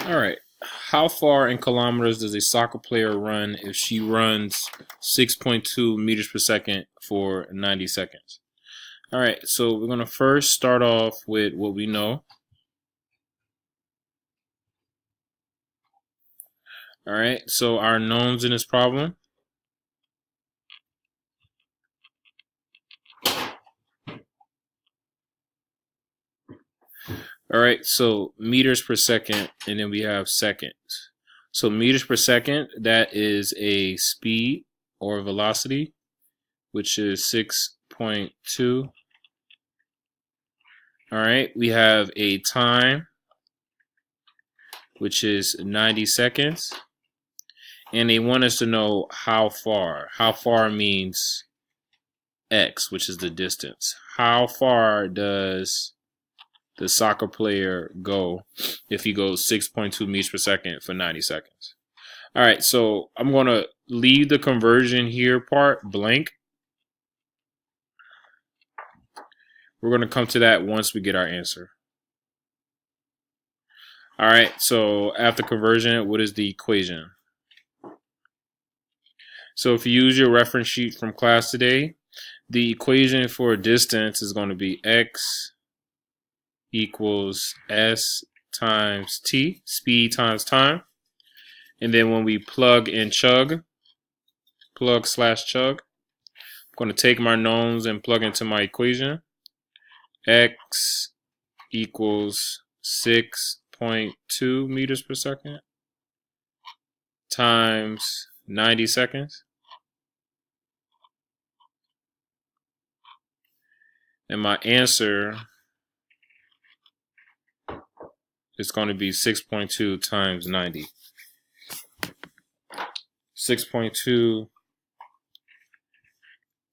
All right. How far in kilometers does a soccer player run if she runs 6.2 meters per second for 90 seconds? All right. So we're going to first start off with what we know. All right. So our knowns in this problem. All right. So meters per second, and then we have seconds. So meters per second, that is a speed or velocity, which is 6.2. All right, we have a time, which is 90 seconds. And they want us to know how far. How far means x, which is the distance. How far does the soccer player go if he goes 6.2 meters per second for 90 seconds? All right, so I'm going to leave the conversion here part blank. We're going to come to that once we get our answer. All right, so after conversion, what is the equation? So if you use your reference sheet from class today, the equation for distance is going to be x equals s times t, speed times time. And then when we plug and chug, plug/chug, I'm going to take my knowns and plug into my equation. X equals 6.2 meters per second times 90 seconds. And my answer is going to be 6.2 times 90. 6.2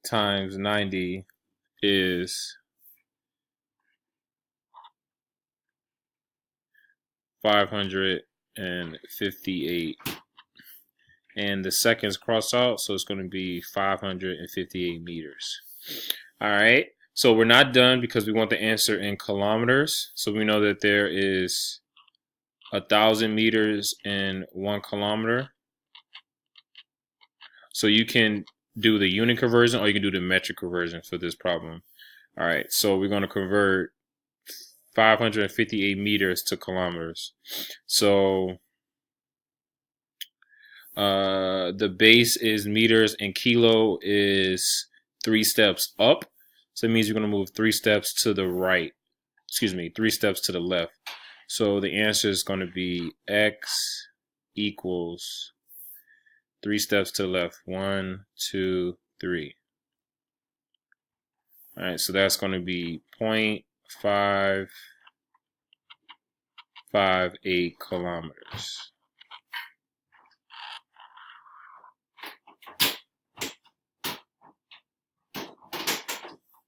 times 90 is 558. And the seconds cross out, so it's going to be 558 meters. All right. So we're not done because we want the answer in kilometers. So we know that there is 1,000 meters in 1 kilometer. So you can do the unit conversion or you can do the metric conversion for this problem. All right. So we're going to convert 558 meters to kilometers. So the base is meters and kilo is 3 steps up. So it means you're going to move 3 steps to the right. 3 steps to the left. So the answer is going to be x equals 3 steps to the left. 1, 2, 3. All right, so that's going to be 0.558 kilometers.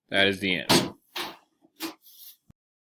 That is the answer.